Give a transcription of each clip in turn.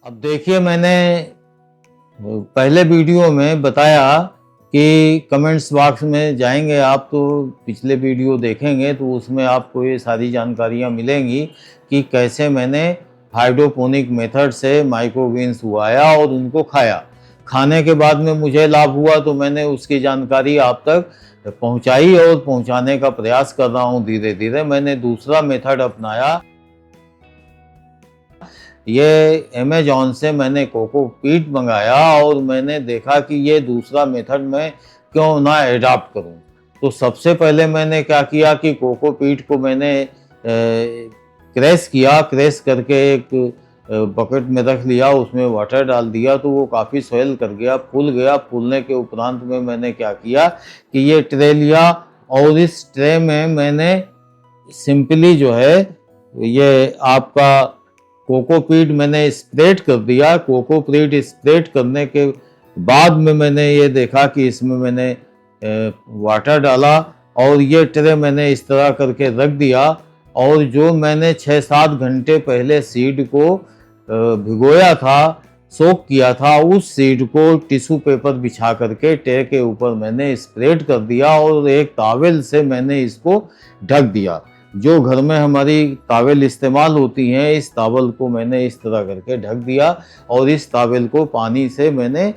अब देखिए, मैंने पहले वीडियो में बताया कि कमेंट्स बॉक्स में जाएंगे आप तो पिछले वीडियो देखेंगे तो उसमें आपको ये सारी जानकारियाँ मिलेंगी कि कैसे मैंने हाइड्रोपोनिक मेथड से माइक्रोग्रीन्स उगाया और उनको खाया। खाने के बाद में मुझे लाभ हुआ तो मैंने उसकी जानकारी आप तक पहुंचाई और पहुंचाने का प्रयास कर रहा हूं। धीरे धीरे मैंने दूसरा मेथड अपनाया। ये अमेज़न से मैंने कोकोपीट मंगाया और मैंने देखा कि ये दूसरा मेथड मैं क्यों ना एडॉप्ट करूं। तो सबसे पहले मैंने क्या किया कि कोकोपीट को मैंने क्रैश किया। क्रैश करके एक बकेट में रख लिया, उसमें वाटर डाल दिया तो वो काफ़ी स्वेल कर गया, फूल गया। फूलने के उपरांत में मैंने क्या किया कि ये ट्रे लिया और इस ट्रे में मैंने सिंपली जो है ये आपका कोकोपीट मैंने स्प्रेड कर दिया। कोकोपीट स्प्रेड करने के बाद में मैंने ये देखा कि इसमें मैंने वाटर डाला और ये ट्रे मैंने इस तरह करके रख दिया। और जो मैंने 6-7 घंटे पहले सीड को भिगोया था, सोक किया था, उस सीड को टिश्यू पेपर बिछा करके ट्रे के ऊपर मैंने स्प्रेड कर दिया और एक टॉवेल से मैंने इसको ढक दिया। जो घर में हमारी टॉवेल इस्तेमाल होती हैं, इस टॉवेल को मैंने इस तरह करके ढक दिया और इस टॉवेल को पानी से मैंने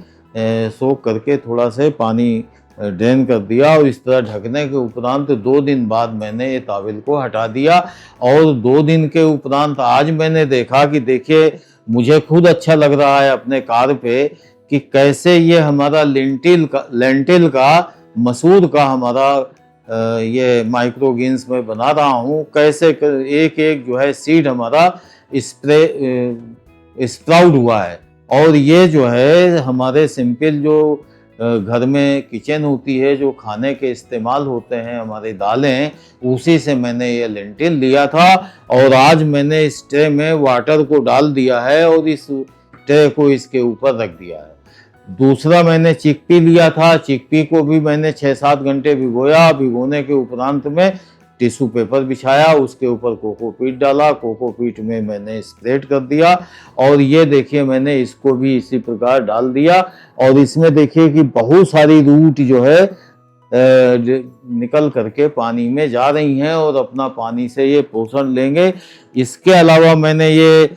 सोख करके थोड़ा से पानी ड्रेन कर दिया और इस तरह ढकने के उपरांत 2 दिन बाद मैंने ये टॉवेल को हटा दिया। और 2 दिन के उपरांत आज मैंने देखा कि देखिए, मुझे खुद अच्छा लग रहा है अपने कार पे कि कैसे ये हमारा लेंटिल का मसूर का हमारा ये माइक्रोग्रीन्स में बना रहा हूँ। कैसे एक एक जो है सीड हमारा स्प्राउट हुआ है। और ये जो है हमारे सिंपल जो घर में किचन होती है, जो खाने के इस्तेमाल होते हैं हमारे दालें, उसी से मैंने ये लेंटिल लिया था। और आज मैंने इस ट्रे में वाटर को डाल दिया है और इस ट्रे को इसके ऊपर रख दिया है। दूसरा मैंने चिकपी लिया था। चिकपी को भी मैंने 6-7 घंटे भिगोया। भिगोने के उपरांत में टिश्यू पेपर बिछाया, उसके ऊपर कोकोपीट डाला, कोकोपीट में मैंने स्प्रेड कर दिया। और ये देखिए, मैंने इसको भी इसी प्रकार डाल दिया और इसमें देखिए कि बहुत सारी रूट जो है निकल करके पानी में जा रही हैं और अपना पानी से ये पोषण लेंगे। इसके अलावा मैंने ये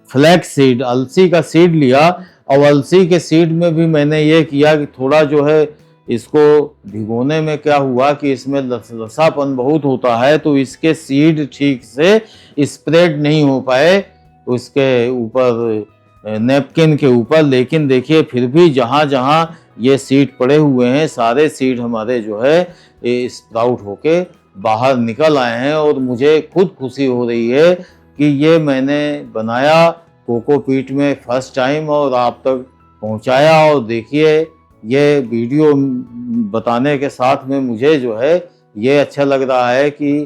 फ्लैक्स सीड, अलसी का सीड लिया और अलसी के सीड में भी मैंने ये किया कि थोड़ा जो है इसको भिगोने में क्या हुआ कि इसमें लसापन बहुत होता है तो इसके सीड ठीक से स्प्रेड नहीं हो पाए उसके ऊपर, नैपकिन के ऊपर। लेकिन देखिए, फिर भी जहाँ जहाँ ये सीड पड़े हुए हैं सारे सीड हमारे जो है स्प्राउट होके बाहर निकल आए हैं। और मुझे खुद खुशी हो रही है कि ये मैंने बनाया कोकोपीट में फर्स्ट टाइम और आप तक पहुंचाया। और देखिए, ये वीडियो बताने के साथ में मुझे जो है ये अच्छा लग रहा है कि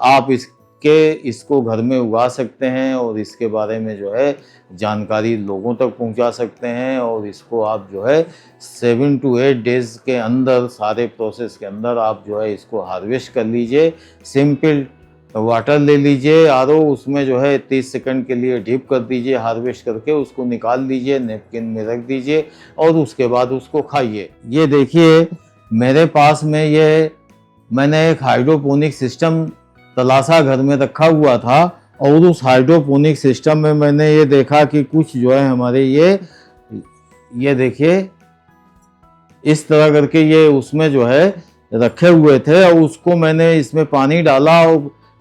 आप इसको घर में उगा सकते हैं और इसके बारे में जो है जानकारी लोगों तक पहुंचा सकते हैं। और इसको आप जो है 7 to 8 डेज के अंदर, सारे प्रोसेस के अंदर आप जो है इसको हार्वेस्ट कर लीजिए। सिंपल वाटर ले लीजिए आरओ, उसमें जो है 30 सेकंड के लिए डिप कर दीजिए। हार्वेस्ट करके उसको निकाल लीजिए, नैपकिन में रख दीजिए और उसके बाद उसको खाइए। ये देखिए, मेरे पास में ये मैंने एक हाइड्रोपोनिक सिस्टम तलाशा घर में रखा हुआ था और उस हाइड्रोपोनिक सिस्टम में मैंने ये देखा कि कुछ जो है हमारे ये देखिए इस तरह करके ये उसमें जो है रखे हुए थे और उसको मैंने इसमें पानी डाला और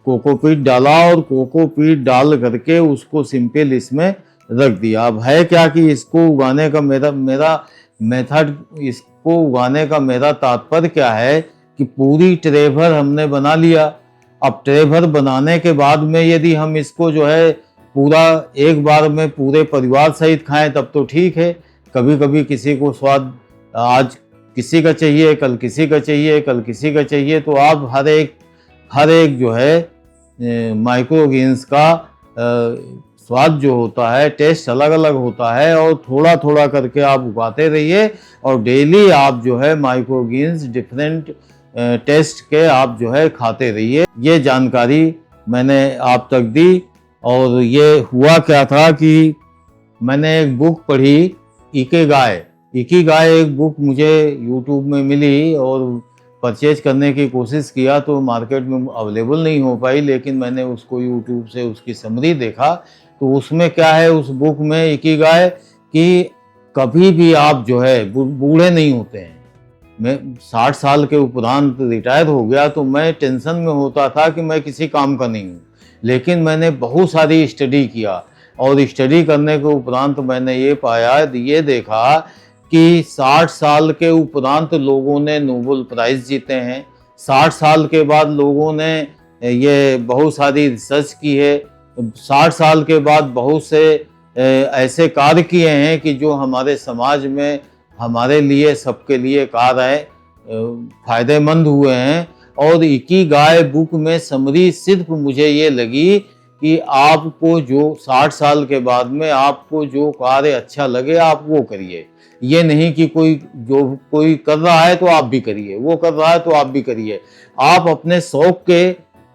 कोकोपीट डाला और कोकोपीट डाल करके उसको सिंपल इसमें रख दिया। अब है क्या कि इसको उगाने का मेरा मेथड, इसको उगाने का मेरा तात्पर्य क्या है कि पूरी ट्रे भर हमने बना लिया। अब ट्रे भर बनाने के बाद में यदि हम इसको जो है पूरा एक बार में पूरे परिवार सहित खाएं तब तो ठीक है। कभी कभी किसी को स्वाद, आज किसी का चाहिए, कल किसी का चाहिए, कल किसी का चाहिए, तो आप हर एक जो है माइक्रोग्रीन्स का स्वाद जो होता है, टेस्ट अलग अलग होता है और थोड़ा थोड़ा करके आप उगाते रहिए और डेली आप जो है माइक्रोग्रीन्स डिफरेंट टेस्ट के आप जो है खाते रहिए। ये जानकारी मैंने आप तक दी और ये हुआ क्या था कि मैंने एक बुक पढ़ी, इकिगाई एक बुक मुझे यूट्यूब में मिली और परचेज करने की कोशिश किया तो मार्केट में अवेलेबल नहीं हो पाई, लेकिन मैंने उसको यूट्यूब से उसकी समरी देखा तो उसमें क्या है, उस बुक में इकिगाई कि कभी भी आप जो है बूढ़े नहीं होते हैं। मैं 60 साल के उपरांत रिटायर हो गया तो मैं टेंशन में होता था कि मैं किसी काम का नहीं हूँ, लेकिन मैंने बहुत सारी स्टडी किया और स्टडी करने के उपरांत मैंने ये पाया, ये देखा कि 60 साल के उपरांत लोगों ने नोबेल प्राइज जीते हैं। 60 साल के बाद लोगों ने ये बहुत सारी रिसर्च की है। 60 साल के बाद बहुत से ऐसे कार्य किए हैं कि जो हमारे समाज में हमारे लिए, सबके लिए कार्य है, फायदेमंद हुए हैं। और इकिगाई बुक में समरी सिर्फ मुझे ये लगी कि आपको जो 60 साल के बाद में आपको जो कार्य अच्छा लगे आप वो करिए। ये नहीं कि कोई कर रहा है तो आप भी करिए, वो कर रहा है तो आप भी करिए। आप अपने शौक के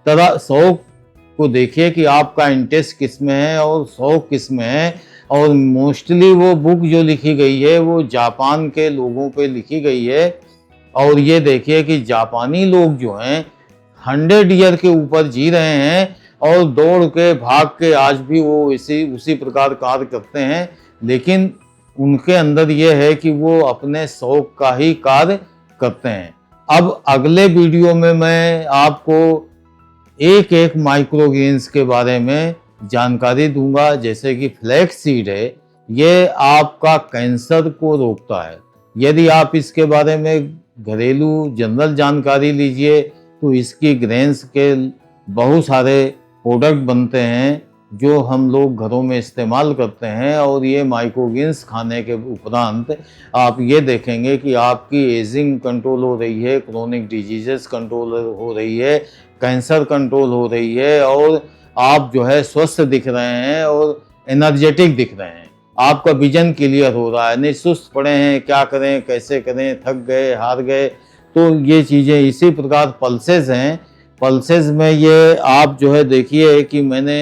तरह शौक को देखिए कि आपका इंटरेस्ट किस में है और शौक किस में है। और मोस्टली वो बुक जो लिखी गई है वो जापान के लोगों पे लिखी गई है। और ये देखिए कि जापानी लोग जो हैं 100 ईयर के ऊपर जी रहे हैं और दौड़ के भाग के आज भी वो उसी प्रकार कार्य करते हैं, लेकिन उनके अंदर ये है कि वो अपने शौक का ही कार्य करते हैं। अब अगले वीडियो में मैं आपको एक एक माइक्रोग्रेन्स के बारे में जानकारी दूंगा। जैसे कि फ्लैक्स सीड है, ये आपका कैंसर को रोकता है। यदि आप इसके बारे में घरेलू जनरल जानकारी लीजिए तो इसकी ग्रेन्स के बहुत सारे प्रोडक्ट बनते हैं जो हम लोग घरों में इस्तेमाल करते हैं। और ये माइक्रोग्रेन्स खाने के उपरांत आप ये देखेंगे कि आपकी एजिंग कंट्रोल हो रही है, क्रोनिक डिजीजेस कंट्रोल हो रही है, कैंसर कंट्रोल हो रही है और आप जो है स्वस्थ दिख रहे हैं और एनर्जेटिक दिख रहे हैं। आपका विजन क्लियर हो रहा है, नहीं सुस्त पड़े हैं, क्या करें कैसे करें, थक गए हार गए। तो ये चीज़ें इसी प्रकार पल्सेस हैं। पल्सेस में ये आप जो है देखिए कि मैंने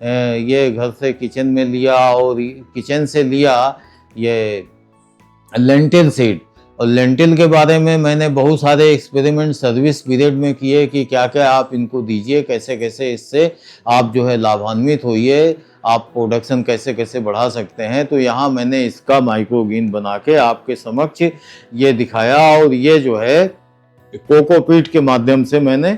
ये घर से किचन में लिया और किचन से लिया ये लेंटिल सीड। और लेंटिल के बारे में मैंने बहुत सारे एक्सपेरिमेंट सर्विस पीरियड में किए कि क्या क्या आप इनको दीजिए, कैसे कैसे इससे आप जो है लाभान्वित होइए, आप प्रोडक्शन कैसे कैसे बढ़ा सकते हैं। तो यहाँ मैंने इसका माइक्रोग्रीन बना के आपके समक्ष ये दिखाया और ये जो है कोकोपीट के माध्यम से मैंने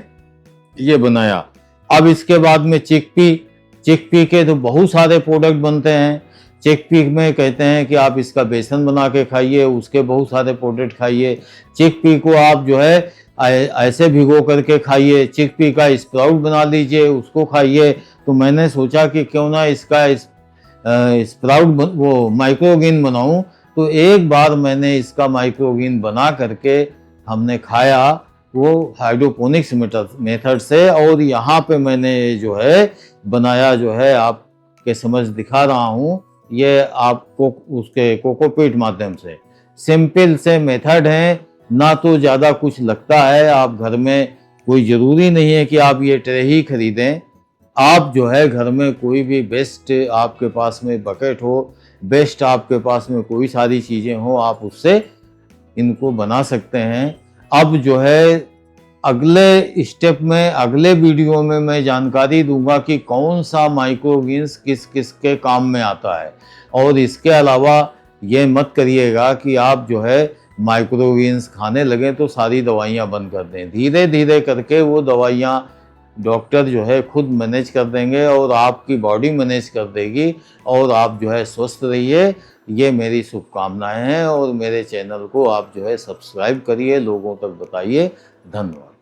ये बनाया। अब इसके बाद में चिकपी के तो बहुत सारे प्रोडक्ट बनते हैं। चिकपी में कहते हैं कि आप इसका बेसन बना के खाइए, उसके बहुत सारे प्रोडक्ट खाइए। चिकपी को आप जो है ऐसे भिगो करके खाइए, चिकपी का स्प्राउट बना लीजिए, उसको खाइए। तो मैंने सोचा कि क्यों ना इसका स्प्राउट वो माइक्रोग्रीन बनाऊं। तो एक बार मैंने इसका माइक्रोग्रीन बना करके हमने खाया, वो हाइड्रोपोनिक्स मेथड से। और यहाँ पे मैंने जो है बनाया, जो है आपके समझ दिखा रहा हूँ, ये आपको उसके कोकोपीट माध्यम से। सिंपल से मेथड है, ना तो ज़्यादा कुछ लगता है। आप घर में कोई ज़रूरी नहीं है कि आप ये ट्रे ही खरीदें। आप जो है घर में कोई भी बेस्ट आपके पास में बकेट हो, बेस्ट आपके पास में कोई सारी चीज़ें हो, आप उससे इनको बना सकते हैं। अब जो है अगले स्टेप में, अगले वीडियो में मैं जानकारी दूंगा कि कौन सा माइक्रोग्रीन्स किस किस के काम में आता है। और इसके अलावा ये मत करिएगा कि आप जो है माइक्रोग्रीन्स खाने लगें तो सारी दवाइयाँ बंद कर दें। धीरे धीरे करके वो दवाइयाँ डॉक्टर जो है खुद मैनेज कर देंगे और आपकी बॉडी मैनेज कर देगी और आप जो है स्वस्थ रहिए। ये मेरी शुभकामनाएं हैं और मेरे चैनल को आप जो है सब्सक्राइब करिए, लोगों तक बताइए। धन्यवाद।